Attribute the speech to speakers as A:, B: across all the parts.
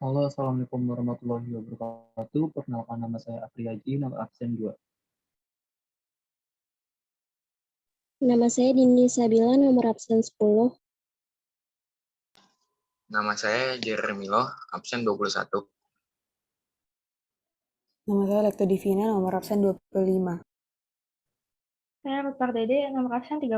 A: Halo, Assalamualaikum warahmatullahi wabarakatuh. Perkenalkan nama saya Afriyaji, nomor absen 2.
B: Nama saya Dini Sabila, nomor absen 10.
C: Nama saya Jeremilo, absen 21.
D: Nama saya Lekto Divina, nomor absen 25.
E: Saya Ruth Pardede, nomor absen 30.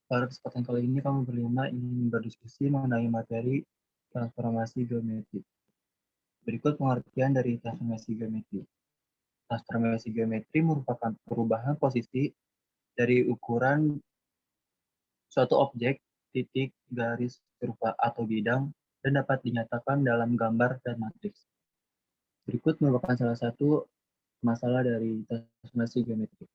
A: Pada kesempatan kali ini kami berlima ingin berdiskusi mengenai materi transformasi geometri. Berikut pengertian dari transformasi geometri. Transformasi geometri merupakan perubahan posisi dari ukuran suatu objek, titik, garis, kurva, atau bidang, dan dapat dinyatakan dalam gambar dan matriks. Berikut merupakan salah satu masalah dari transformasi geometri.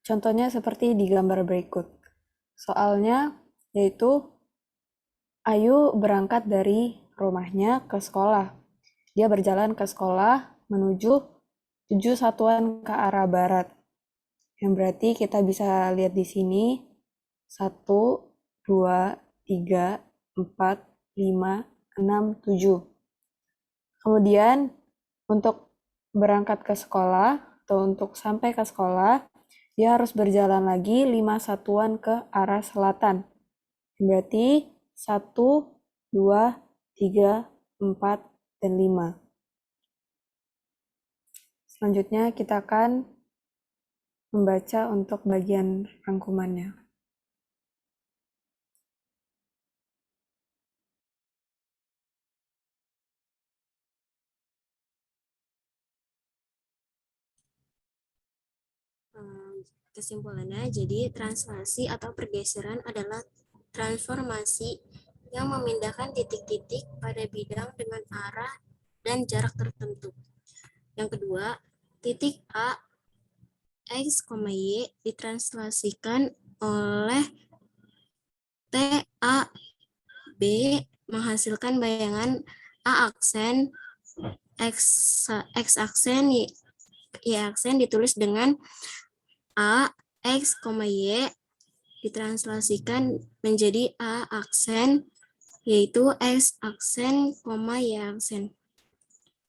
D: Contohnya seperti di gambar berikut. Soalnya yaitu Ayu berangkat dari rumahnya ke sekolah. Dia berjalan ke sekolah menuju 7 satuan ke arah barat. Yang berarti kita bisa lihat di sini 1, 2, 3, 4, 5, 6, 7. Kemudian untuk berangkat ke sekolah atau untuk sampai ke sekolah, dia harus berjalan lagi 5 satuan ke arah selatan. Berarti 1, 2, 3, 4, dan 5. Selanjutnya kita akan membaca untuk bagian rangkumannya.
B: Kesimpulannya, jadi translasi atau pergeseran adalah transformasi yang memindahkan titik-titik pada bidang dengan arah dan jarak tertentu. Yang kedua, titik A, X, Y ditranslasikan oleh T, A, B menghasilkan bayangan A aksen, X aksen, Y aksen ditulis dengan A, X, Y ditranslasikan menjadi A aksen, yaitu X aksen, Y aksen.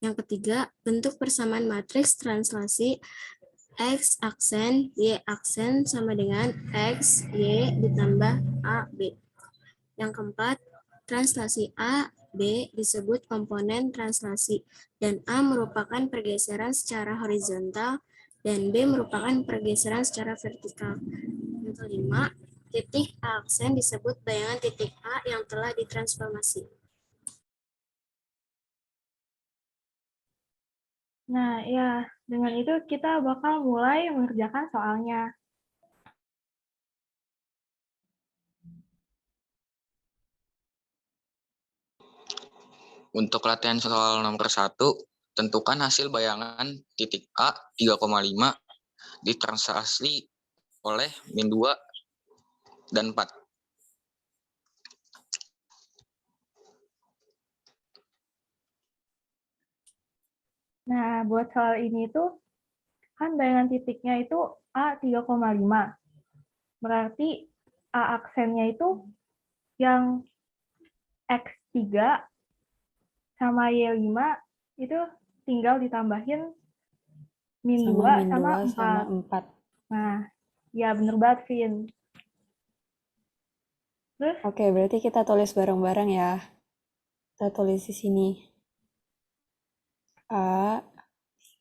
B: Yang ketiga, bentuk persamaan matriks translasi X aksen, Y aksen sama dengan X, Y ditambah A, B. Yang keempat, translasi A, B disebut komponen translasi, dan A merupakan pergeseran secara horizontal, dan B merupakan pergeseran secara vertikal. Yang kelima, titik A aksen disebut bayangan titik A yang telah ditransformasi.
E: Nah, ya, dengan itu kita bakal mulai mengerjakan soalnya.
C: Untuk latihan soal nomor 1, tentukan hasil bayangan titik A 3,5 ditranslasi oleh min 2 dan 4.
E: Nah, buat soal ini tuh, kan bayangan titiknya itu A 3,5. Berarti A aksennya itu yang X3 sama Y5 itu tinggal ditambahin min 2 sama 4. Nah, ya bener banget, Vin. Terus?
D: Oke, berarti kita tulis bareng-bareng ya. Kita tulis di sini. A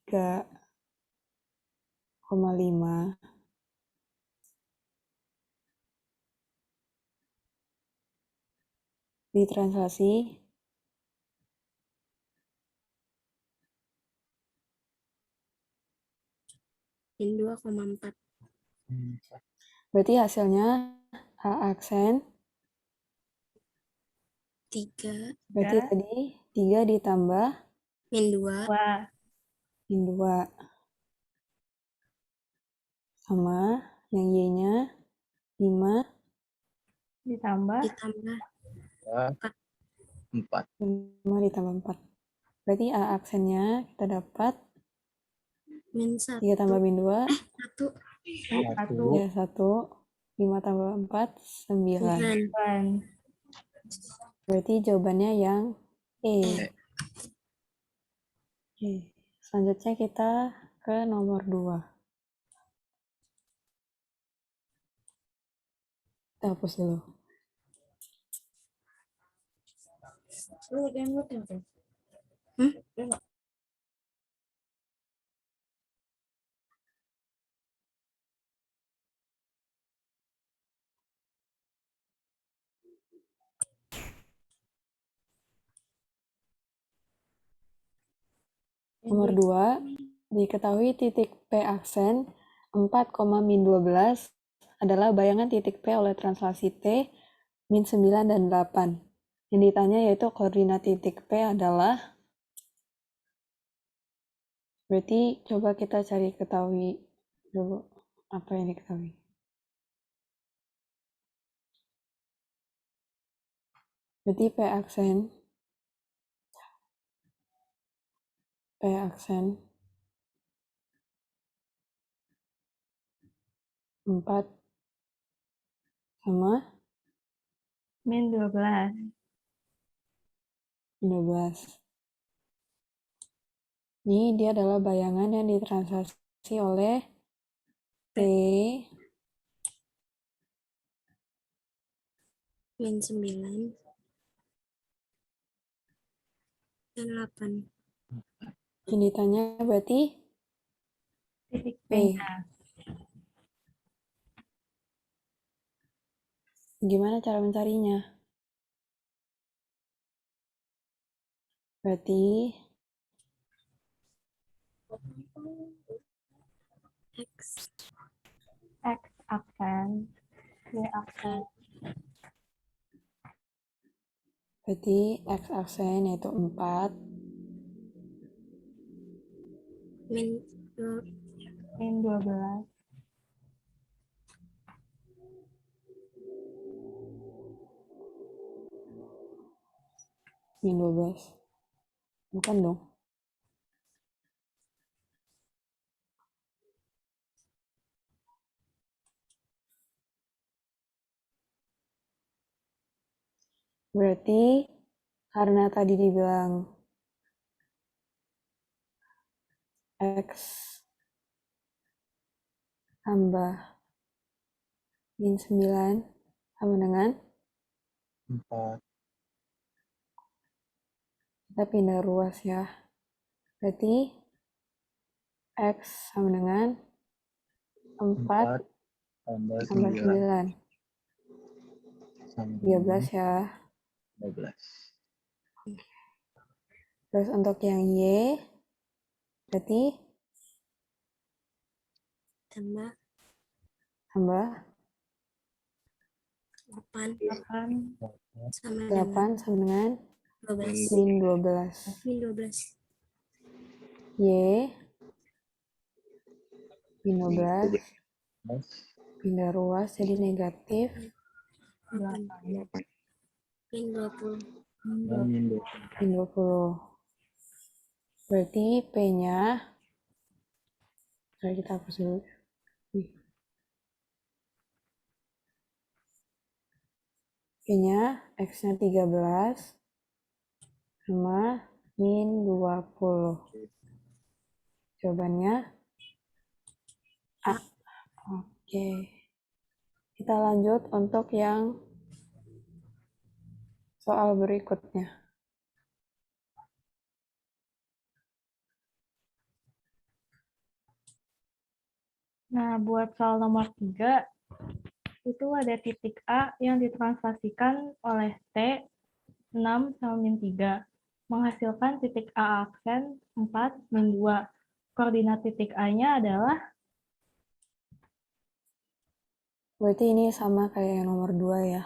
D: 3,5 ditranslasi
B: Min 2,4.
D: Berarti hasilnya A aksen
B: 3.
D: Berarti tadi 3 ditambah
B: min 2.
D: min 2. Sama yang Y-nya 5
E: ditambah
B: ditambah
A: Ya, 4.
D: 5 ditambah 4. Berarti A aksennya kita dapat
B: min 1.
D: 3 tambah min 2,
B: 1.
E: 1.
D: ya 1. 5 tambah 4, 9.
E: 9.
D: Berarti jawabannya yang E.
A: E.
D: Oke. Selanjutnya kita ke nomor 2. Kita hapus dulu. Nomor 2, diketahui titik P aksen 4, min 12 adalah bayangan titik P oleh translasi T, min 9 dan 8. Yang ditanya yaitu koordinat titik P adalah, berarti coba kita cari ketahui dulu apa yang diketahui. Berarti P aksen 4 sama
E: min 12.
D: 12. Ini dia adalah bayangan yang ditranslasi oleh T
B: min 9 dan 8.
D: yang ditanya berarti
E: Titik
D: P.
E: P-nya.
D: Gimana cara mencarinya? Berarti
B: X
E: X aksen. Y aksen.
D: X aksen yaitu 4,
B: min
E: Min 12.
D: min 12. Bukan dong. Berarti karena tadi dibilang X tambah min 9 sama dengan
A: 4.
D: kita pindah ruas ya. Berarti X sama dengan 4
A: tambah
D: tambah
A: 9
D: 9.
A: sama dengan
D: 13 ya.
A: 12.
D: Terus untuk yang Y berarti
B: tambah
D: tambah
B: 8
E: 8.
B: sama dengan
D: 8 sama dengan
B: 12.
D: min 12.
B: Min 12.
D: Y min 12 pindah ruas jadi negatif
B: 8. Min 20.
A: Dan min 20.
D: min 20. Berarti P-nya kita hapus dulu. P-nya X-nya 13 sama min 20. Jawabannya A. Oke. Kita lanjut untuk yang soal berikutnya.
E: Nah, buat soal nomor 3, itu ada titik A yang ditranslasikan oleh T 6 sama min 3, menghasilkan titik A aksen 4, min 2. Koordinat titik A-nya adalah?
D: Berarti ini sama kayak yang nomor 2 ya?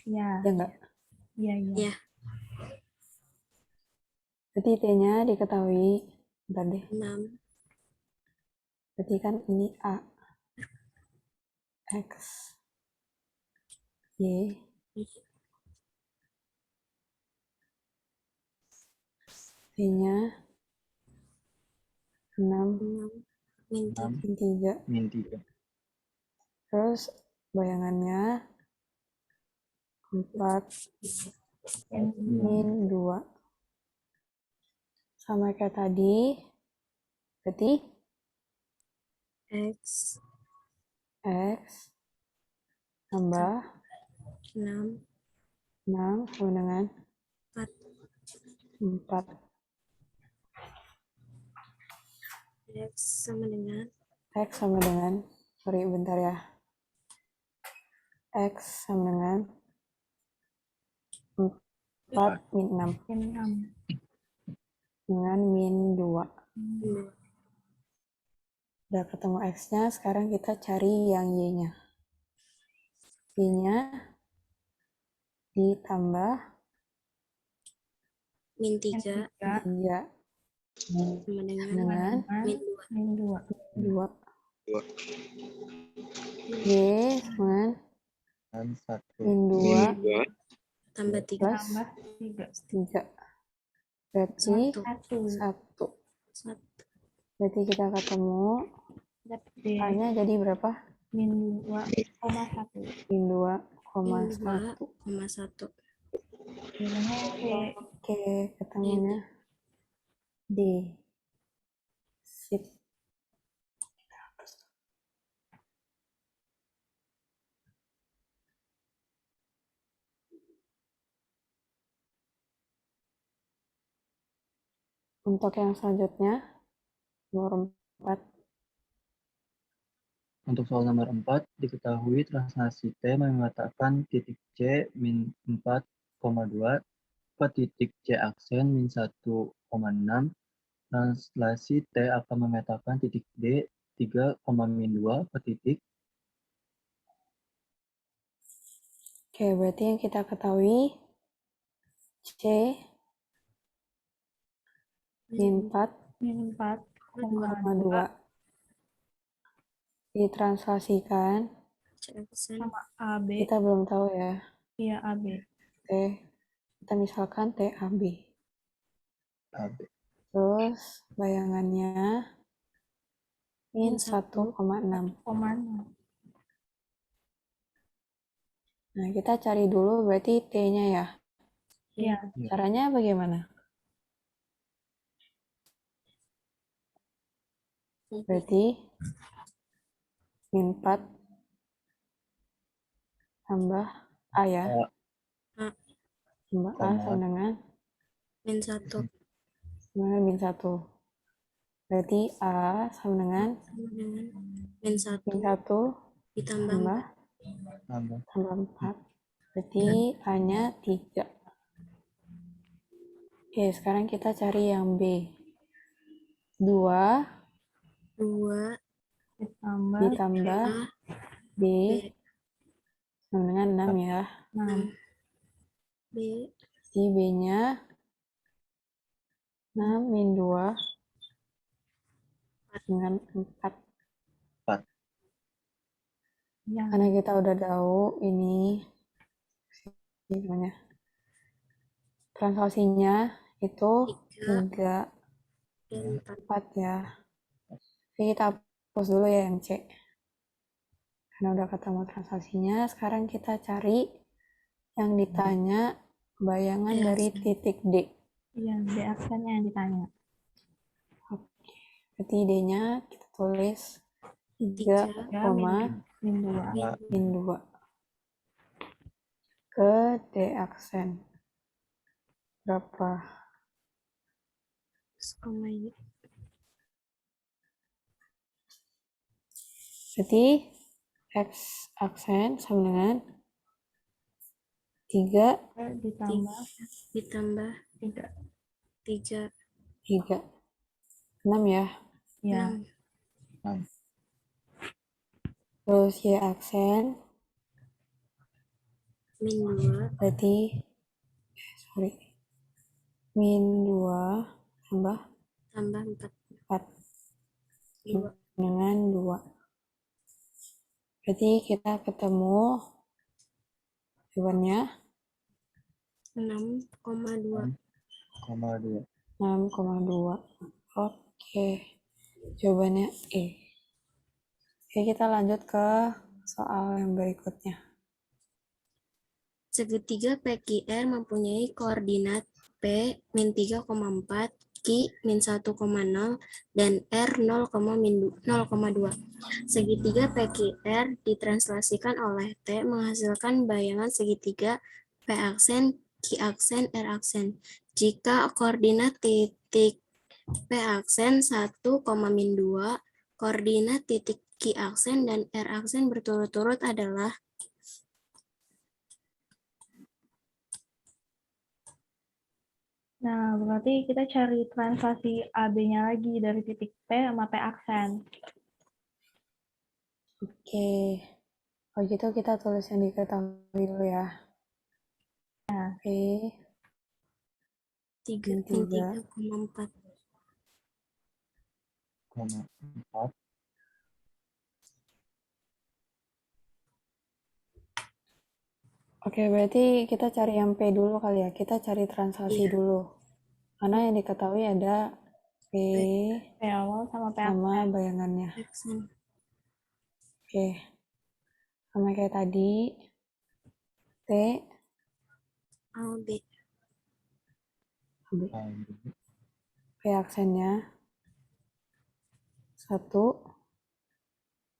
E: Ya.
D: Ya enggak?
E: Iya.
B: Ya.
D: Berarti T-nya diketahui. Bentar deh.
B: 6.
D: Berarti kan ini A. X. Y. T-nya 6
B: min
D: 3.
A: min 3.
D: Terus bayangannya 4 min 2. Sama kayak tadi, berarti
B: X
D: X tambah
B: 6
D: 6 sama dengan 4.
B: X sama dengan
D: X sama dengan, sorry bentar ya. X sama dengan 4 min 6
E: Min 6.
D: dengan min 2.
B: 2.
D: Udah ketemu X-nya, sekarang kita cari yang Y-nya. Y-nya ditambah
B: min 3
D: 3
B: sama dengan
D: dengan
B: min 2.
E: Min 2.
D: 2. Y dengan
A: Dan 1.
D: min 2
B: Tambah 3.
D: plus
E: Tambah 3.
D: 3. Berarti
E: 1.
D: 1. Berarti kita ketemu
E: D.
D: A-nya jadi berapa?
E: Min 2,1.
D: Min
B: Min
D: 2,1.
B: 2,1.
E: Nilainya D.
D: Oke, ketemunya D. Sip. Untuk yang selanjutnya, nomor 4.
A: Untuk soal nomor 4, diketahui translasi T memetakan titik C min 4,2 ke titik C aksen min 1,6. Translasi T akan memetakan titik D 3,-2 ke titik.
D: Oke, berarti yang kita ketahui C min 4,2
E: Min 4,2
D: ditranslasikan.
B: C aksen
E: sama AB.
D: Kita belum tahu ya.
E: Iya, AB.
D: T. Kita misalkan TAB.
A: AB.
D: Terus bayangannya min 1,6.
E: 1,6.
D: Nah, kita cari dulu berarti T-nya ya.
E: Iya.
D: Caranya bagaimana? Berarti min 4 tambah A ya.
B: A.
D: Tambah A sama dengan
B: min 1
D: min 1. Berarti A sama dengan
B: min 1
D: min 1
B: ditambah
A: Tambah.
D: tambah 4. Berarti A-nya 3. Oke, sekarang kita cari yang B. 2 ditambah B sama dengan 6 ya.
E: 6.
B: B
D: Jadi B-nya 6 min 2 dengan 4.
E: Iya.
D: Karena kita udah tahu ini namanya translasinya itu 3
B: dan
D: 4 ya. Jadi kita hapus dulu ya yang C. Karena udah ketemu translasinya, sekarang kita cari yang ditanya bayangan dari titik D.
E: Iya, D aksennya yang ditanya.
D: Oke. Berarti D-nya kita tulis
E: 3
D: 3,
E: min 2.
D: min 2 ke D aksen. Berapa?
B: koma ini
D: Berarti X aksen sama dengan 3
E: Ditambah
B: ditambah
E: 3.
B: 3
D: 3. 6 ya.
E: Iya.
B: 6
D: Terus Y aksen
B: min 2
D: berarti min 2 tambah 4
B: 2
D: dengan 2. Berarti kita ketemu Jawabannya
B: 6,2.
A: 6,2.
D: 6,2. Oke. Jawabannya E. Oke, kita lanjut ke soal yang berikutnya.
B: Segitiga PQR mempunyai koordinat P min 3,4, Q min 1,0, dan R 0,2. Segitiga PQR ditranslasikan oleh T menghasilkan bayangan segitiga P aksen, Q aksen, R aksen. Jika koordinat titik P aksen 1,-2, koordinat titik Q aksen dan R aksen berturut-turut adalah
E: Nah, berarti kita cari translasi AB-nya lagi dari titik P sama P aksen.
D: Oke. Kalau gitu kita tulis yang diketahui dulu ya. P
B: 3,4.
A: 4.
D: Oke, berarti kita cari yang P dulu kali ya. Kita cari translasi
B: Iya.
D: dulu. Karena yang diketahui ada P
E: P awal sama P aksen.
D: sama bayangannya.
B: Aksen.
D: Oke. Sama kayak tadi. T
B: AB.
D: P aksennya 1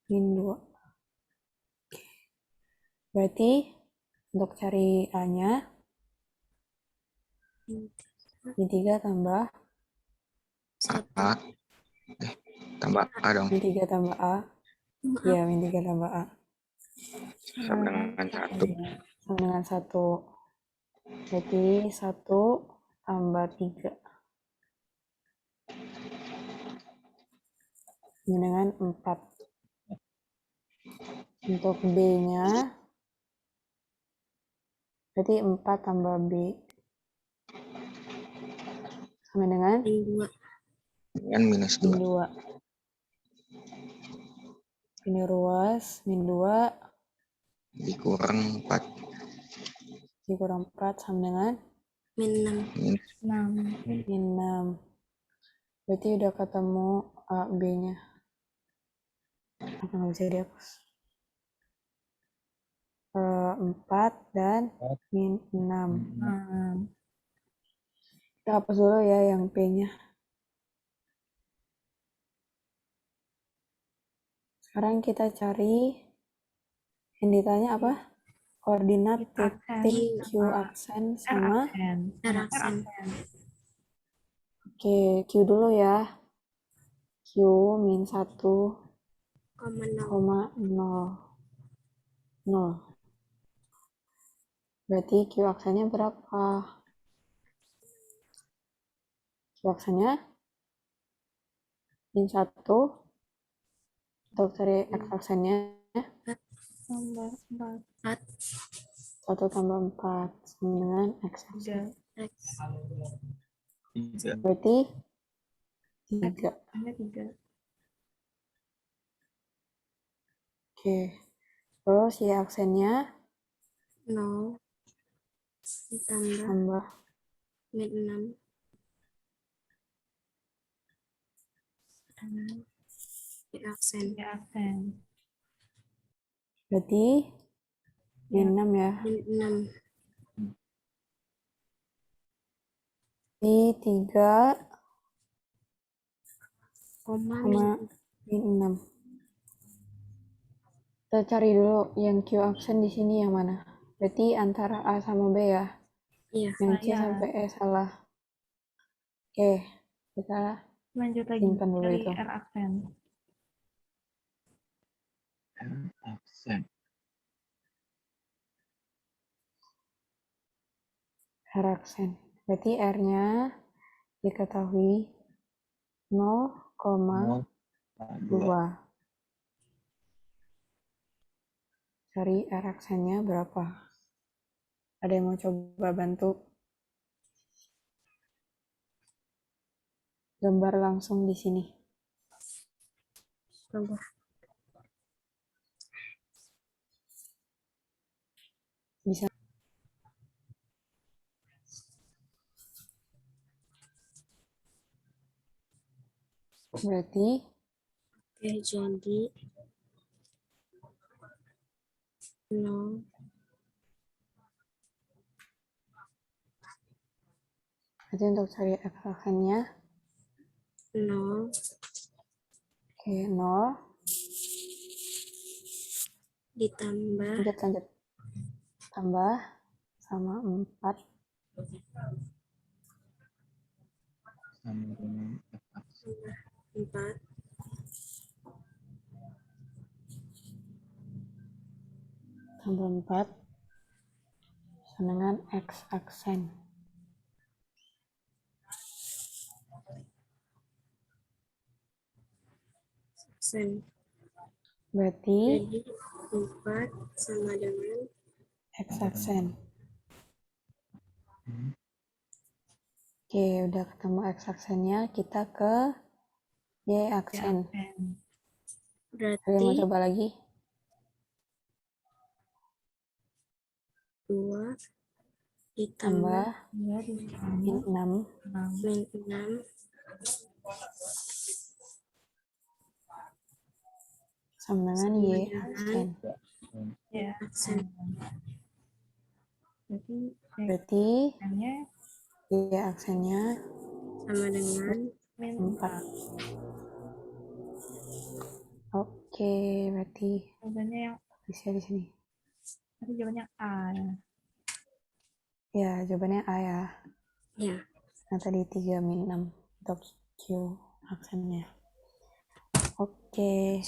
D: min 2. Berarti untuk cari A-nya min 3 tambah
C: A. Tambah A dong.
D: min 3 tambah A. Iya, min 3 tambah A.
C: Sama dengan 1.
D: Sama dengan 1. Berarti 1 tambah 3. Sama dengan 4. Untuk B-nya berarti 4 tambah B. Sama dengan
B: Min 2.
C: Dengan minus
D: min
C: 2.
D: 2. Ini ruas, min 2
C: Dikurang 4.
D: dikurang 4 sama dengan
B: Min 6.
E: 6.
D: min 6. Berarti udah ketemu A, B-nya. Apa nggak bisa dihapus? 4 dan min 6. Kita hapus dulu ya yang P-nya. Sekarang kita cari yang ditanya apa? Koordinat titik Q aksen sama
B: R aksen.
D: Oke, Q dulu ya. Q min 1,0. 0. Berarti Q aksennya berapa? Q aksennya min 1. Untuk cari X aksennya
E: Tambah 4.
D: 1 tambah 4 sama dengan X aksen.
E: 3.
B: X.
A: 3.
D: Berarti 3.
E: Hanya 3.
D: Oke. Terus Y aksennya
B: 0 ditambah
D: tambah
B: min 6. P aksen.
E: P aksen.
D: berarti min 6 ya.
B: Min 6.
D: Ini 3, min 6. Kita cari dulu yang Q aksen di sini yang mana? Berarti antara A sama B ya.
B: Iya.
D: Yang C sampai E salah. Oke, kita
E: Lanjut lagi
D: simpan dulu
E: dari
D: itu.
E: R aksen.
A: R aksen.
D: R aksen. Berarti R-nya diketahui 0,2. Cari R aksennya berapa? Ada yang mau coba bantu? Gambar langsung di sini.
B: Coba.
D: Bisa. Berarti
B: Oke, jadi 0,
D: untuk cari x-aksennya
B: 0,
D: oke 0
B: ditambah
D: lanjut tambah sama 4
A: sama dengan x-aksen
B: 4
D: tambah 4 sama dengan x-aksen.
B: aksen.
D: Berarti
B: Jadi 4 sama dengan
D: x-aksen.
A: Hmm.
D: Oke, udah ketemu x-aksennya, kita ke y-aksen. Kalian mau
B: berarti
D: coba lagi?
B: 2
D: Tambah
B: ditambah
E: Ya,
D: min 6
B: min 6
D: sama dengan
B: sama
D: y-aksen.
E: ya.
B: aksen.
E: Berarti
D: Berarti y-aksennya
B: Sama dengan
E: min
D: 4. Oke, berarti
E: jawabannya yang
D: bisa di sini.
E: tadi jawabannya A ya.
D: Ya, jawabannya A ya.
B: ya.
D: Nah, tadi 3 min 6 untuk Q aksennya. Oke.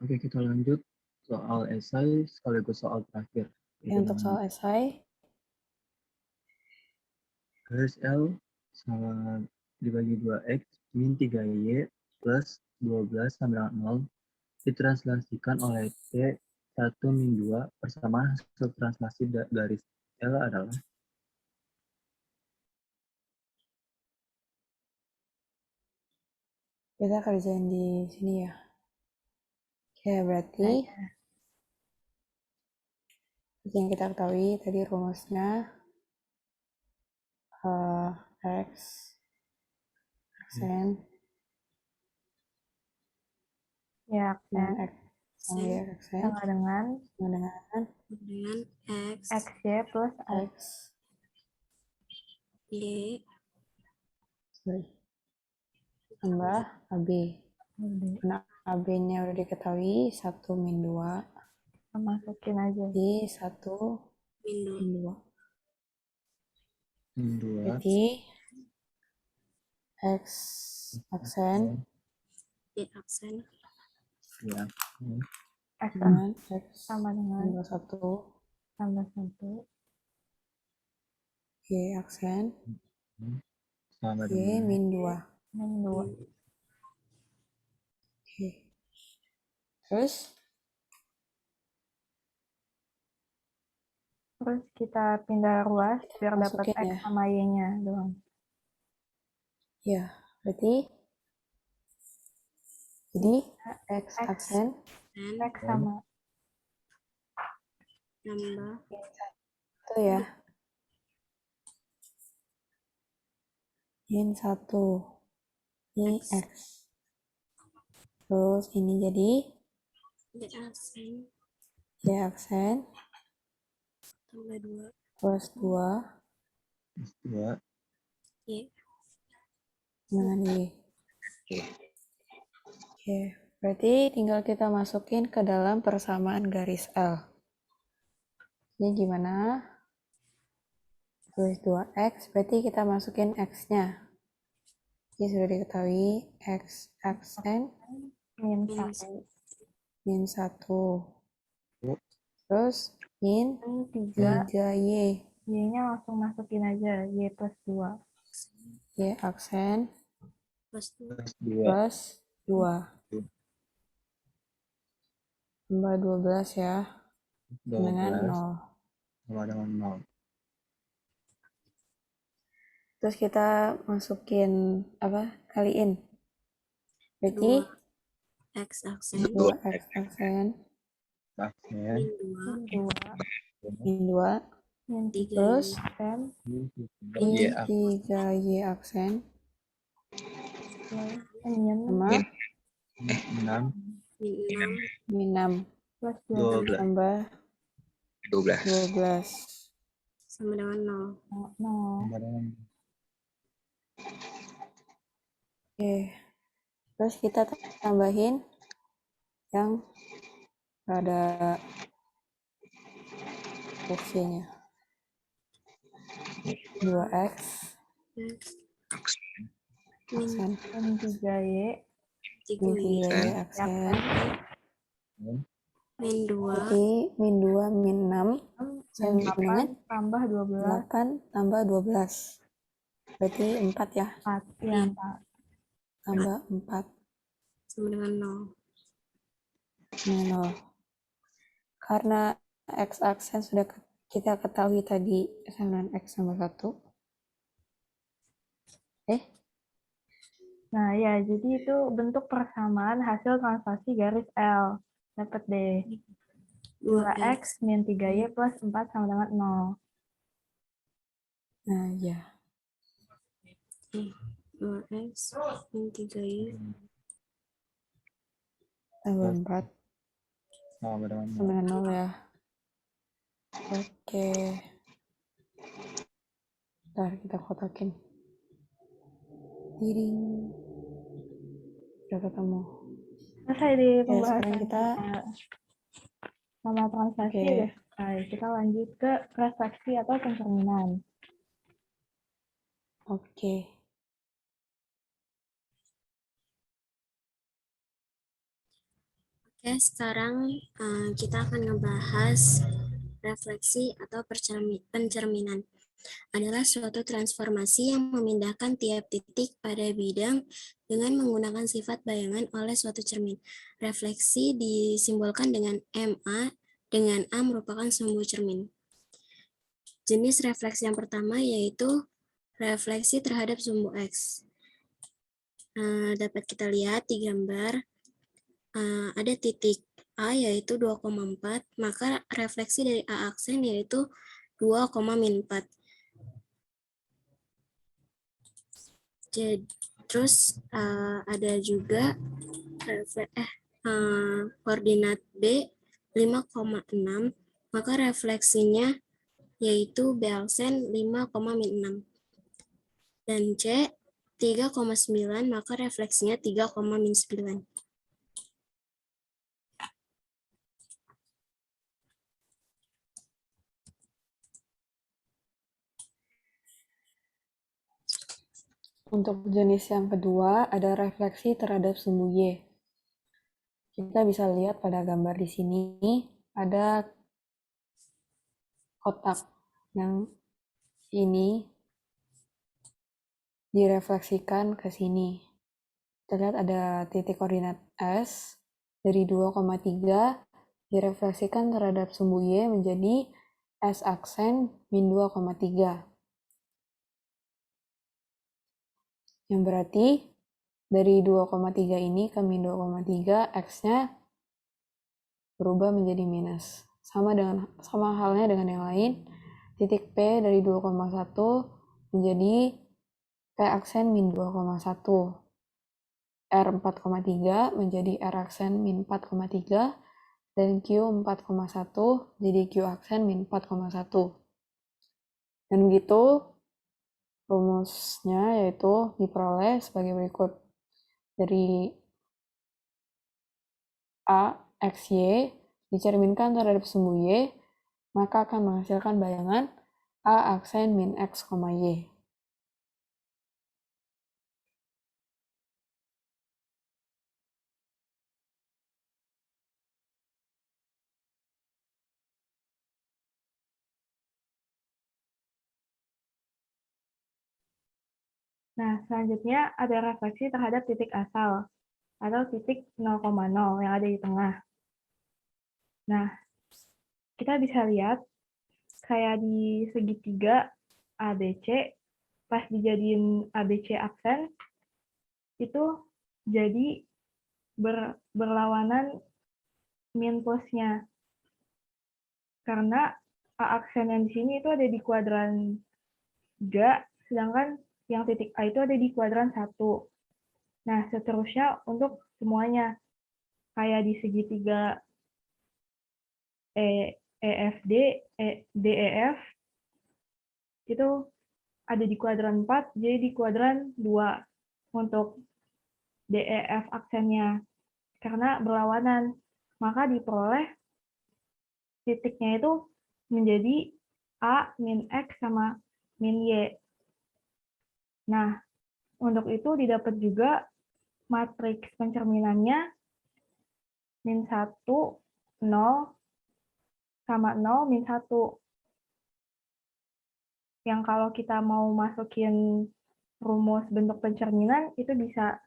A: Oke, kita lanjut soal esai sekaligus soal terakhir.
D: Untuk soal esai,
A: Garis L sama dibagi 2x min 3y plus 12 sama dengan 0 ditranslasikan oleh T 1 min 2 persamaan hasil translasi garis L adalah
D: kita kerjain di sini ya. Oke, berarti yang kita ketahui tadi rumusnya x aksen
E: Ya,
D: dengan
E: aksen
D: x sama y aksen
E: sama dengan
B: Dengan
E: XY plus A.
D: x
B: Y
D: tambah AB.
E: Udah,
D: Nah, AB-nya udah diketahui 1 min 2
E: masukin aja.
D: di 1
B: min 2.
D: min 2.
A: min 2
D: Berarti x aksen
B: Y aksen
A: ya.
E: X
D: dengan x
E: sama dengan
D: tambah 1
E: tambah 1
D: y aksen
A: Sama
D: y
A: dengan
D: min 2.
E: min 2.
D: Oke. Terus
E: Terus kita pindah ruas biar dapat
D: masukin
E: X
D: ya.
E: sama Y-nya doang.
D: Ya, berarti jadi x aksen
B: dan
E: X sama
B: nambah
D: itu ya. Min 1 ini x. Terus ini jadi
B: Y aksen
D: y aksen
B: tambah 2
D: plus 2
A: 2
B: Y
D: dengan y. Oke, berarti tinggal kita masukin ke dalam persamaan garis L. Ini gimana? Tulis 2x, berarti kita masukin x-nya. Ini sudah diketahui x aksen
E: min 1.
D: min 1. Terus min
E: 3
D: 3y.
E: Y-nya langsung masukin aja Y plus 2.
D: Y aksen
B: plus 2
D: plus 2. Tambah 12 ya. Dengan 0.
A: sama dengan 0.
D: Terus kita masukin apa? Kaliin. Berarti
B: 2 X aksen
D: 2X aksen
A: aksen
B: min 2
D: min 2
E: min 3
D: terus
E: aksen
A: min
D: min
A: 3
D: 3Y aksen
E: min
D: sama
C: Min
A: 6
B: min 6
D: min 6
E: plus
A: 12
D: tambah
C: 12.
D: 12.
B: sama dengan 0.
A: sama dengan
D: Oke. Terus kita tambahin yang pada fungsinya. 2X
B: X
D: aksen
E: min 3Y
D: min
B: 3Y
D: 3Y aksen.
B: min 2
D: Berarti min 2 min 6
E: dan
D: sama dengan
E: 8 tambah 12
D: 8 tambah 12. Berarti 4 ya.
E: 4 ya 4
D: Tambah 4
B: sama dengan 0.
D: sama 0. Karena X aksen sudah kita ketahui tadi sama dengan X tambah 1.
E: Nah, ya, jadi itu bentuk persamaan hasil translasi garis L. Dapat deh. 2X min 3Y plus 4 sama dengan 0.
D: Nah, ya.
B: 2X min 3Y
D: Tambah 4
A: sama dengan
D: sama dengan 0 ya. Oke. Ntar kita kotakin. Tiring. Udah ketemu.
E: Selesai di
D: Ya,
E: pembahasan
D: sekarang kita
E: sama translasi
D: Oke.
E: udah selesai. Kita lanjut ke refleksi atau pencerminan.
D: Oke.
B: Oke, sekarang kita akan ngebahas refleksi atau pencerminan. Adalah suatu transformasi yang memindahkan tiap titik pada bidang dengan menggunakan sifat bayangan oleh suatu cermin. Refleksi disimbolkan dengan MA, dengan A merupakan sumbu cermin. Jenis refleksi yang pertama yaitu refleksi terhadap sumbu X. Dapat kita lihat di gambar, ada titik A yaitu 2,4, maka refleksi dari A aksen yaitu 2,4. Terus ada juga koordinat B 5,6, maka refleksinya yaitu B aksen 5,6. Dan C 3,9, maka refleksinya 3,9.
D: Untuk jenis yang kedua ada refleksi terhadap sumbu Y. Kita bisa lihat pada gambar di sini ada kotak yang ini direfleksikan ke sini. Kita lihat ada titik koordinat S dari 2,3 direfleksikan terhadap sumbu Y menjadi S aksen min 2,3. Yang berarti dari 2,3 ini ke min 2,3 X-nya berubah menjadi minus. Sama halnya dengan yang lain. Titik P dari 2,1 menjadi P aksen min 2,1. R 4,3 menjadi R aksen min 4,3 dan Q 4,1 jadi Q aksen min 4,1. Dan begitu rumusnya yaitu diperoleh sebagai berikut. Dari A, X, Y dicerminkan terhadap sumbu Y, maka akan menghasilkan bayangan A aksen min X, Y.
E: Nah, selanjutnya ada refleksi terhadap titik asal atau titik 0,0 yang ada di tengah. Nah, kita bisa lihat kayak di segitiga ABC, pas dijadiin ABC aksen, itu jadi berlawanan min plusnya. Karena A aksen yang di sini itu ada di kuadran 3, sedangkan yang titik A itu ada di kuadran 1. Nah, seterusnya untuk semuanya. Kayak di segitiga EFD, DEF, itu ada di kuadran 4, jadi di kuadran 2 untuk DEF aksennya. Karena berlawanan, maka diperoleh titiknya itu menjadi A min X sama min Y. Nah, untuk itu didapat juga matriks pencerminannya min 1, 0, sama 0, min 1. Yang kalau kita mau masukin rumus bentuk pencerminan, itu bisa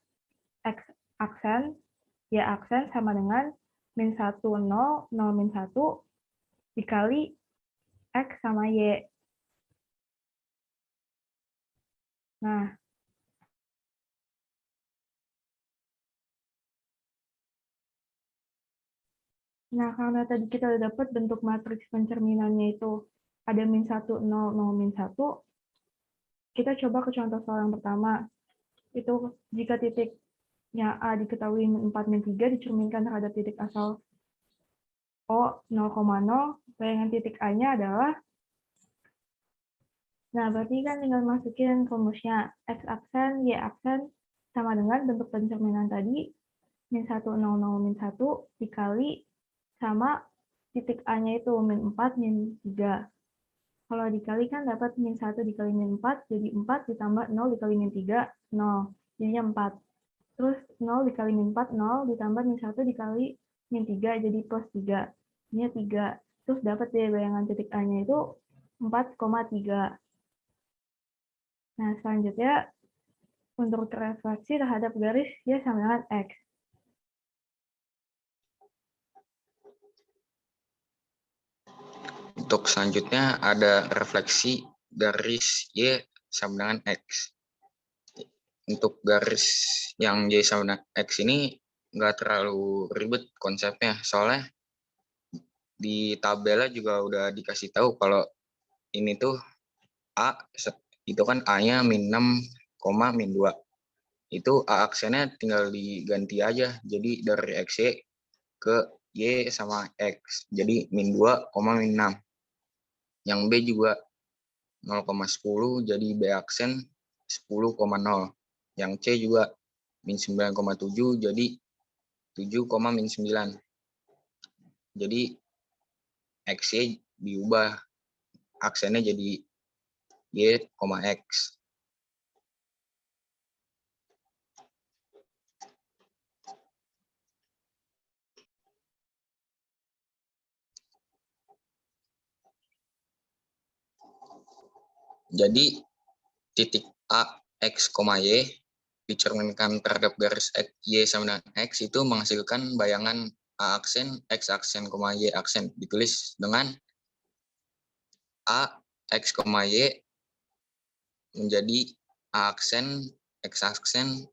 E: X aksen, Y aksen sama dengan min 1, 0, 0, min 1, dikali X sama Y. Nah, karena tadi kita udah dapat bentuk matriks pencerminannya itu ada min 1, 0, 0, min 1, kita coba ke contoh soal yang pertama. Itu jika titiknya A diketahui min 4, min 3 dicerminkan terhadap titik asal O 0,0, bayangan titik A-nya adalah, nah berarti kan tinggal masukin rumusnya, X aksen, Y aksen, sama dengan bentuk pencerminan tadi, min 1, 0, 0, min 1, dikali sama titik A-nya itu min 4, min 3. Kalau dikali kan dapat min 1 dikali min 4, jadi 4 ditambah 0 dikali min 3, 0. Jadinya 4. Terus 0 dikali min 4, 0 ditambah min 1 dikali min 3, jadi plus 3. Ini 3. Terus dapat deh bayangan titik A-nya itu 4,3. Nah, selanjutnya untuk refleksi terhadap garis Y sama dengan X.
C: Untuk selanjutnya ada refleksi garis Y sama dengan X. Untuk garis yang Y sama dengan X ini nggak terlalu ribet konsepnya, soalnya di tabelnya juga udah dikasih tahu kalau ini tuh A, itu kan A-nya min 6, min 2. Itu A aksennya tinggal diganti aja, jadi dari XY ke Y sama X, jadi min 2, min 6. Yang B juga 0,10, jadi B aksen 10,0. Yang C juga min 9,7, jadi 7, min 9. Jadi XY diubah aksennya jadi Y, X. Jadi titik A, X, Y dicerminkan terhadap garis Y sama dengan X itu menghasilkan bayangan A aksen, X aksen, Y aksen. Ditulis dengan A, X, Y menjadi A aksen, X aksen,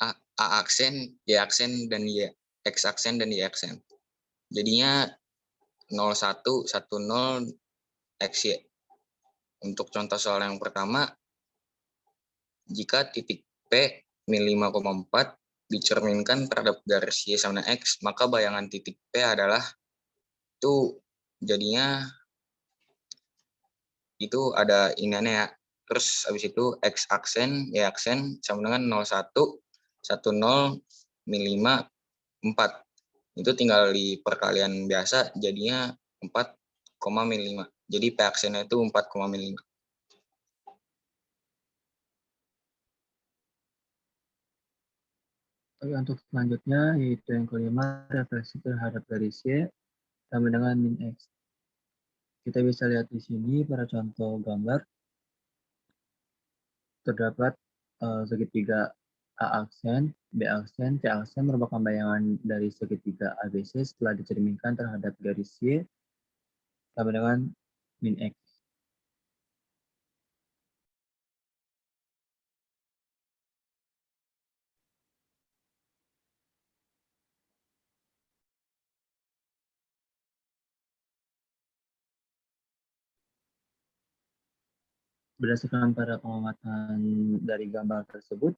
C: A aksen, Y aksen, dan X aksen, dan Y aksen. Jadinya 01, 10, XY. Untuk contoh soal yang pertama, jika titik P min 5,4 dicerminkan terhadap garis Y sama dengan X, maka bayangan titik P adalah itu jadinya itu ada iniannya ya. Terus habis itu X aksen, Y aksen sama dengan 01, 10, min 5, 4. Itu tinggal di perkalian biasa jadinya 4, min 5. Jadi P aksennya itu 4, min 5.
A: Oke, untuk selanjutnya yaitu yang kelima, refleksi terhadap garis Y sama dengan min X. Kita bisa lihat di sini pada contoh gambar terdapat segitiga A aksen, B aksen, C aksen merupakan bayangan dari segitiga ABC setelah dicerminkan terhadap garis Y sama dengan min X. Berdasarkan pada pengamatan dari gambar tersebut,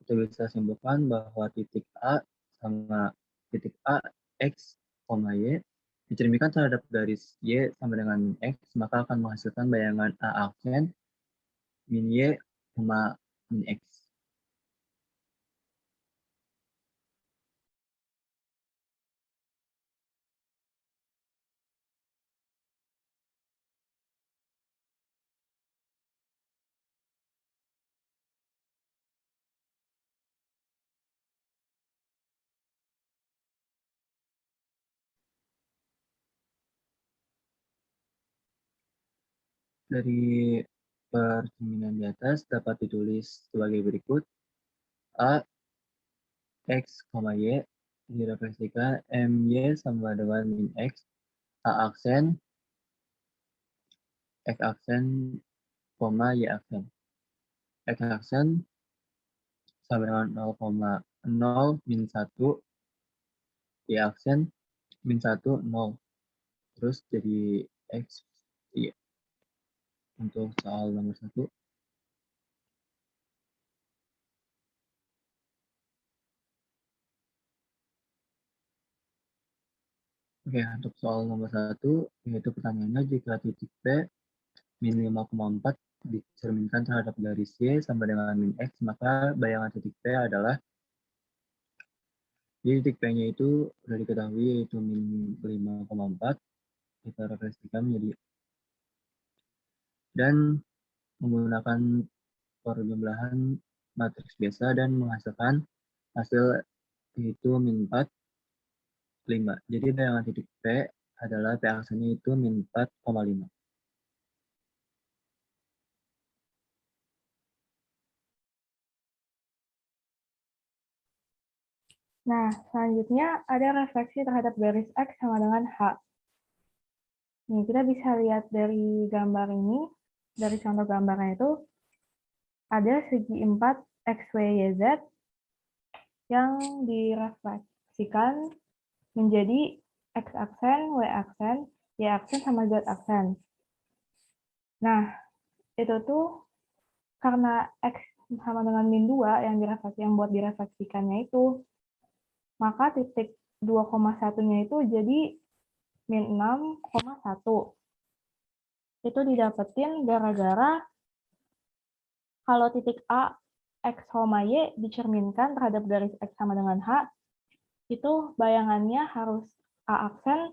A: kita bisa simpulkan bahwa titik A sama titik A, X, Y dicerminkan terhadap garis Y sama dengan X, maka akan menghasilkan bayangan A aksen min Y sama min X. Dari percerminan di atas dapat ditulis sebagai berikut. A, X, Y direfleksikan MY sama dengan min X, A aksen, X aksen, Y aksen. X aksen sama dengan 0,0 min 1, Y aksen min 1, 0. Terus jadi X, Y. Untuk soal nomor 1. Oke, untuk soal nomor 1, yaitu pertanyaannya jika titik P min 5,4 dicerminkan terhadap garis Y sama dengan min X, maka bayangan titik P adalah, di titik P-nya itu sudah diketahui yaitu min 5,4, kita refleksikan menjadi, dan menggunakan perjumlahan matriks biasa dan menghasilkan hasil yaitu min 4, 5. Jadi bayangan titik P adalah P aksennya itu min 4,5.
E: Nah, selanjutnya ada refleksi terhadap garis X sama dengan H. Nih, kita bisa lihat dari gambar ini, dari contoh gambarnya itu, ada segi 4 X, Y, Z yang direfleksikan menjadi X aksen, Y aksen, Y aksen, sama Z aksen. Nah, itu tuh karena X sama dengan min 2 yang buat direfleksikannya itu, maka titik 2,1-nya itu jadi min 6,1. Itu didapetin gara-gara kalau titik A, X, Y dicerminkan terhadap garis X sama dengan H, itu bayangannya harus A aksen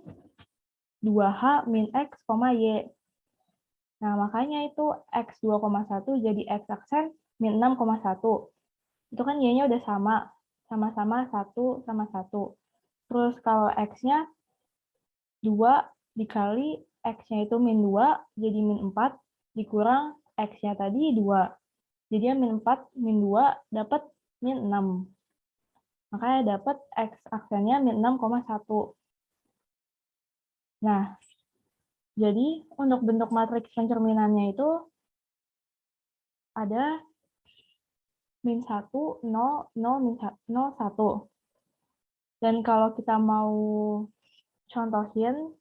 E: 2H min X, Y. Nah, makanya itu X 2,1 jadi X aksen min 6,1. Itu kan Y-nya udah sama-sama 1 sama 1. Terus kalau X-nya 2 dikali X-nya itu min 2, jadi min 4, dikurang X-nya tadi 2. Jadi min 4, min 2, dapat min 6. Makanya dapat X aksennya min 6,1. Nah, jadi untuk bentuk matriks pencerminannya itu ada min 1, 0, 0, min 0, 1. Dan kalau kita mau contohin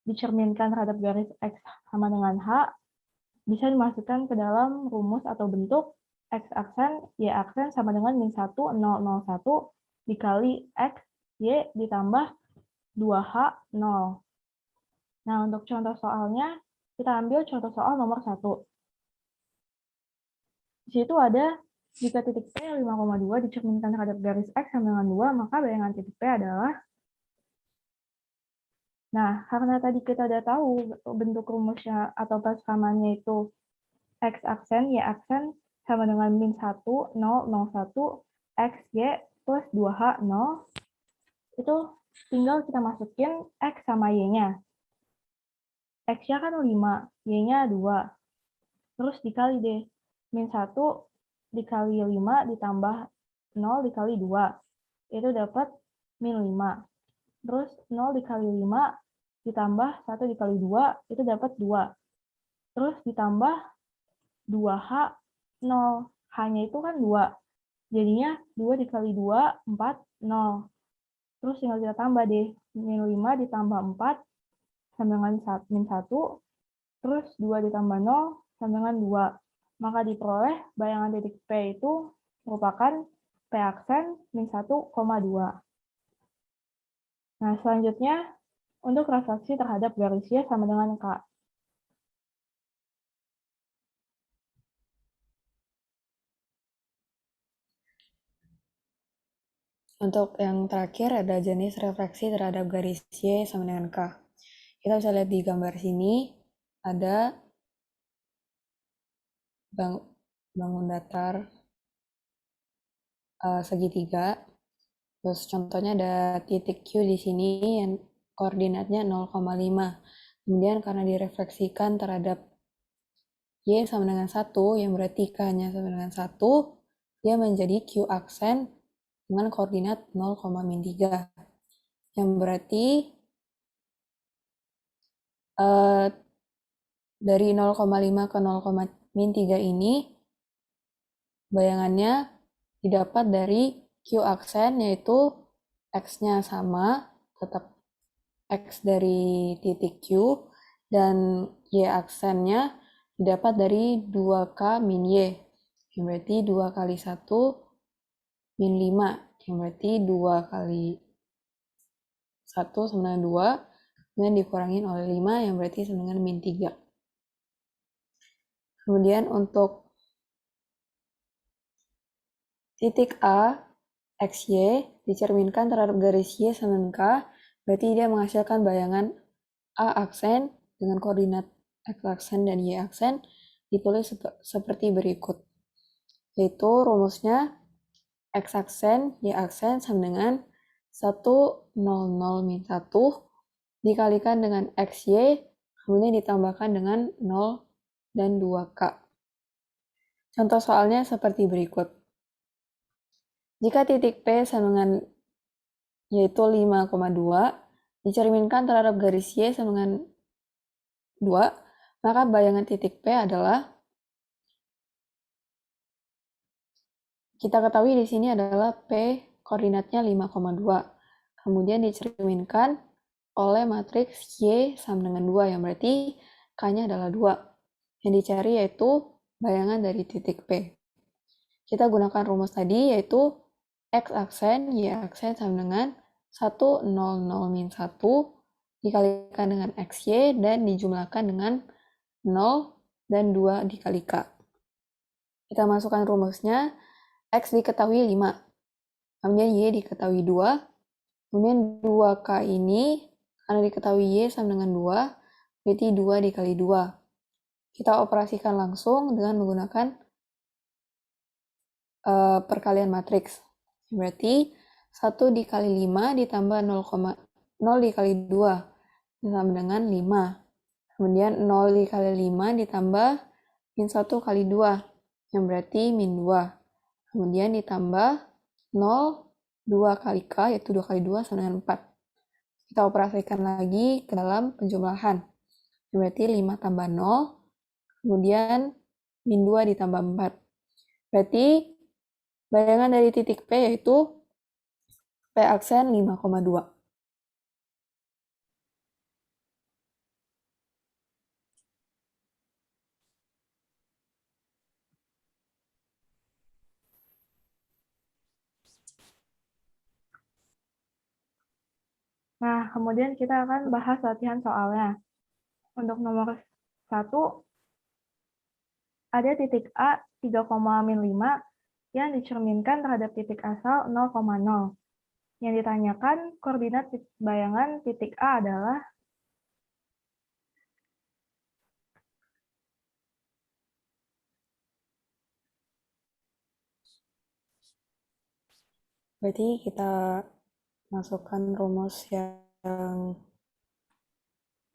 E: dicerminkan terhadap garis X sama dengan H, bisa dimasukkan ke dalam rumus atau bentuk X aksen, Y aksen sama dengan min 1, 0, 0, 1 dikali X, Y ditambah 2H, 0. Nah, untuk contoh soalnya, kita ambil contoh soal nomor 1. Di situ ada, jika titik P 5,2 dicerminkan terhadap garis X sama dengan 2, maka bayangan titik P adalah, nah, karena tadi kita udah tahu bentuk rumusnya atau persamannya itu X aksen, Y aksen sama dengan min 1, 0, 0, 1, X, Y plus 2H, 0, itu tinggal kita masukin X sama Y-nya. X-nya kan 5, Y-nya 2. Terus dikali deh. Min 1 dikali 5 ditambah 0 dikali 2. Itu dapat min 5. Terus 0 dikali 5 ditambah 1 dikali 2, itu dapat 2. Terus ditambah 2H, 0. H-nya itu kan 2. Jadinya 2 dikali 2, 4, 0. Terus tinggal kita tambah deh. Min 5 ditambah 4 sama dengan min 1. Terus 2 ditambah 0 sama dengan 2. Maka diperoleh bayangan titik P itu merupakan P aksen min 1,2. Nah, selanjutnya untuk refleksi terhadap garis Y sama dengan K.
D: Untuk yang terakhir ada jenis refleksi terhadap garis Y sama dengan K. Kita bisa lihat di gambar sini ada bangun datar segitiga. Terus contohnya ada titik Q di sini yang koordinatnya 0,5. Kemudian karena direfleksikan terhadap Y sama dengan 1, yang berarti K-nya sama dengan 1, dia menjadi Q aksen dengan koordinat 0,-3. Yang berarti dari 0,5 ke 0,-3 ini bayangannya didapat dari Q aksen, yaitu X-nya sama, tetap X dari titik Q, dan Y aksennya didapat dari 2K min Y, yang berarti 2 kali 1 min 5, yang berarti 2 kali 1 sama dengan 2, kemudian dikurangin oleh 5, yang berarti sama dengan min 3. Kemudian untuk titik A, XY dicerminkan terhadap garis Y sama dengan K, berarti dia menghasilkan bayangan A aksen dengan koordinat X aksen dan Y aksen ditulis seperti berikut. Yaitu rumusnya X aksen, Y aksen sama dengan 1, 0, 0, min 1 dikalikan dengan XY, kemudian ditambahkan dengan 0 dan 2K. Contoh soalnya seperti berikut. Jika titik P sama dengan yaitu 5,2 dicerminkan terhadap garis Y sama dengan 2, maka bayangan titik P adalah, kita ketahui di sini adalah P koordinatnya 5,2. Kemudian dicerminkan oleh matriks Y sama dengan 2, yang berarti K-nya adalah 2. Yang dicari yaitu bayangan dari titik P. Kita gunakan rumus tadi yaitu X aksen, Y aksen sama dengan 1, 0, 0, min 1 dikalikan dengan XY dan dijumlahkan dengan 0 dan 2 dikali K. Kita masukkan rumusnya, X diketahui 5, kemudian Y diketahui 2, kemudian 2K ini karena diketahui Y sama dengan 2, berarti 2 dikali 2. Kita operasikan langsung dengan menggunakan perkalian matriks. Berarti 1 dikali 5 ditambah 0 dikali 2 sama dengan 5. Kemudian 0 dikali 5 ditambah min 1 kali 2, yang berarti min 2. Kemudian ditambah 0, 2 kali K, yaitu 2 kali 2 sama dengan 4. Kita operasikan lagi ke dalam penjumlahan. Yang berarti 5 tambah 0, kemudian min 2 ditambah 4. Berarti bayangan dari titik P yaitu P aksen 5,2.
E: Nah, kemudian kita akan bahas latihan soalnya. Untuk nomor 1, ada titik A 3,-5 yang dicerminkan terhadap titik asal 0,0. Yang ditanyakan koordinat bayangan titik A adalah
D: Berarti kita masukkan rumus yang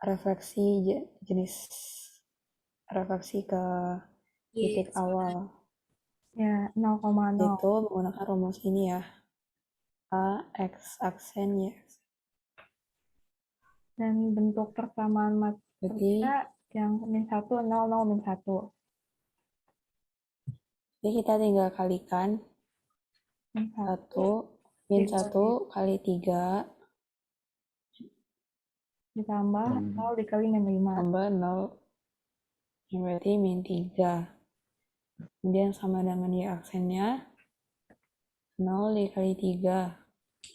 D: refleksi jenis refleksi ke titik awal.
E: ya 0,0.
D: Itu menggunakan rumus ini ya. A, X aksen, Y.
E: Dan bentuk persamaan
D: Berarti
E: matriksnya yang min 1, 0, 0, min 1.
D: jadi kita tinggal kalikan
E: Min
D: 1 min 1 kali 3
E: ditambah 0 dikali min 5.
D: tambah 0 yang berarti min 3. Kemudian sama dengan Y aksennya 0 dikali 3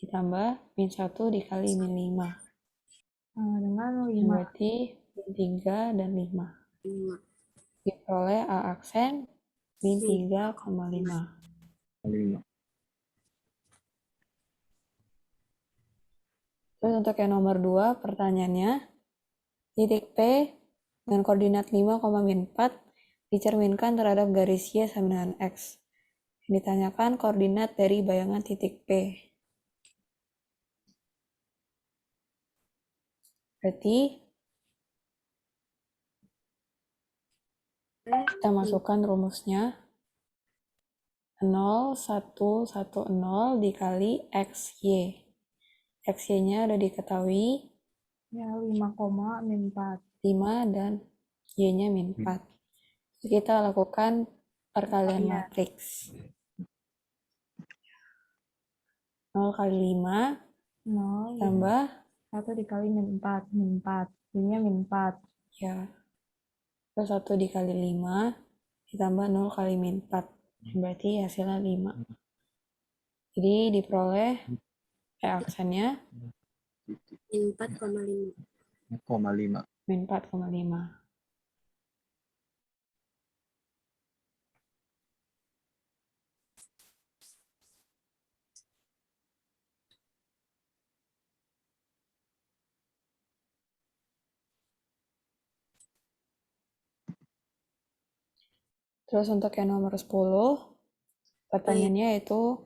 D: ditambah min 1 dikali min 5.
E: Sama dengan
D: Yang
E: 5.
D: berarti min 3 dan 5.
B: 5.
D: Diperoleh A aksen min 3,5.
A: 5.
D: Terus untuk yang nomor 2 pertanyaannya, titik P dengan koordinat 5, min 4 dicerminkan terhadap garis Y sama dengan X. Yang ditanyakan koordinat dari bayangan titik P. Berarti kita masukkan rumusnya 0, 1, 1, 0 dikali XY. XY-nya udah diketahui
E: Ya, 5, min 4.
D: 5 dan Y-nya min 4. Jadi kita lakukan perkalian matriks. 0 kali 5
E: 0,
D: tambah
E: 1 dikali min 4. Min 4. Y-nya min 4.
D: ya. Terus 1 dikali 5 ditambah 0 kali min 4. Berarti hasilnya 5. Jadi diperoleh aksennya
B: Min 4,5.
A: 5.
D: min 4,5. Terus untuk yang nomor 10, pertanyaannya yaitu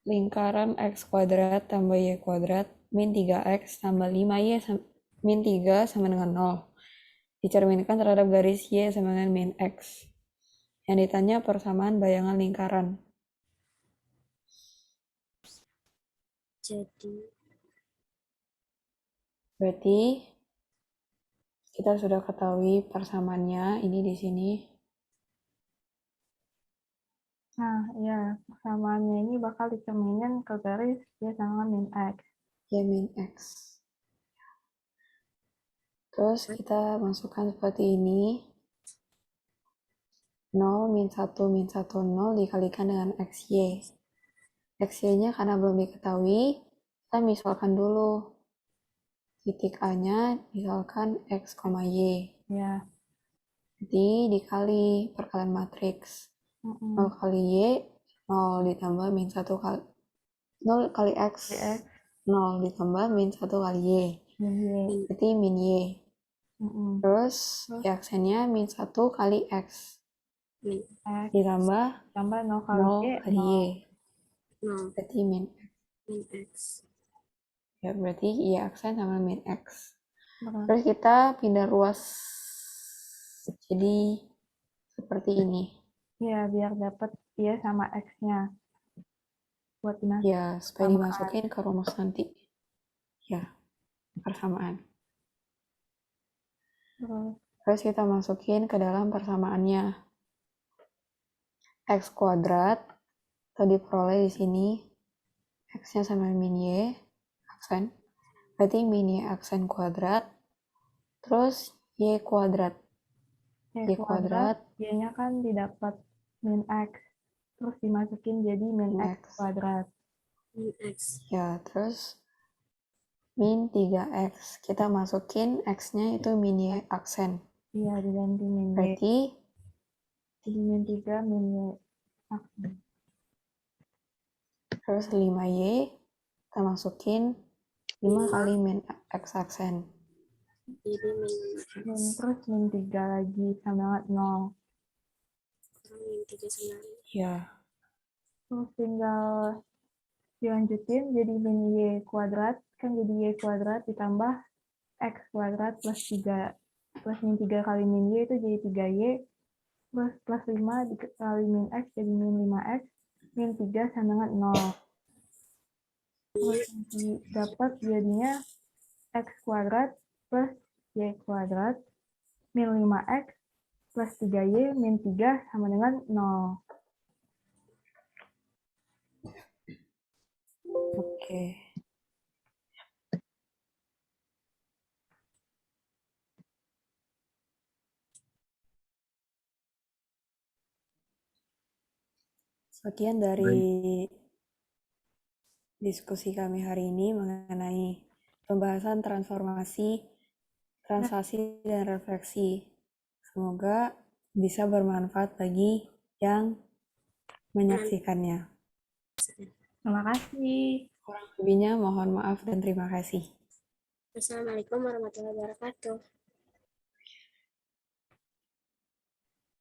D: lingkaran X kuadrat tambah Y kuadrat min 3X tambah 5Y min 3 sama dengan 0. Dicerminkan terhadap garis Y sama dengan min X. Yang ditanya persamaan bayangan lingkaran.
B: Jadi
D: Berarti kita sudah ketahui persamaannya ini di sini.
E: Nah, ya, persamaannya ini bakal dicerminin ke garis Y sama min X.
D: Y min X. Terus kita masukkan seperti ini. 0 min 1 min 1 0 dikalikan dengan XY. XY-nya karena belum diketahui, kita misalkan dulu. Titik A-nya misalkan X, Y.
E: Ya.
D: Jadi dikali perkalian matriks. 0 kali Y, 0 ditambah min 1 kali 0 kali X, 0 ditambah min 1 kali Y.
E: Min Y.
D: Berarti min Y. Terus Y aksennya min 1 kali X.
B: min
E: X
D: Ditambah
E: tambah 0 kali
D: 0
E: Y.
D: kali Y.
B: 0
D: Berarti min X.
B: min X.
D: Ya, berarti Y aksen sama min X.
E: Berat.
D: Terus kita pindah ruas. Jadi seperti ini.
E: Ya, biar dapat Y sama X-nya. Buat dimasukin.
D: Ya, supaya dimasukin ke rumus nanti. Ya, persamaan. Terus kita masukin ke dalam persamaannya. X kuadrat tadi diperoleh di sini. X-nya sama min Y aksen. Berarti min Y aksen kuadrat. Terus Y kuadrat. Y kuadrat.
E: Y-nya kan didapat min X. Terus dimasukin jadi min X kuadrat.
B: Min X.
E: Ya,
D: terus min 3X. Kita masukin X-nya itu min Y aksen.
E: Iya, diganti min Y.
D: Berarti
E: jadi min 3 min Y aksen.
D: Terus 5Y kita masukin 5 kali min X aksen.
B: Jadi
E: Terus min 3 lagi sama dengan 0.
B: min 3 sama 0.
D: Ya.
E: Terus tinggal dilanjutin jadi min Y kuadrat. Kan jadi Y kuadrat ditambah X kuadrat plus 3. Plus min 3 kali min Y itu jadi 3Y. Plus 5 dikali min X jadi min 5X. Min 3 sama dengan 0. Terus dapat jadinya X kuadrat plus Y kuadrat min 5X plus 3Y min 3 sama dengan 0.
D: Oke. Sekian dari diskusi kami hari ini mengenai pembahasan transformasi, translasi, dan refleksi. Semoga bisa bermanfaat bagi yang menyaksikannya.
E: Terima kasih.
D: Kurang lebihnya mohon maaf dan terima kasih.
B: Assalamualaikum warahmatullahi wabarakatuh.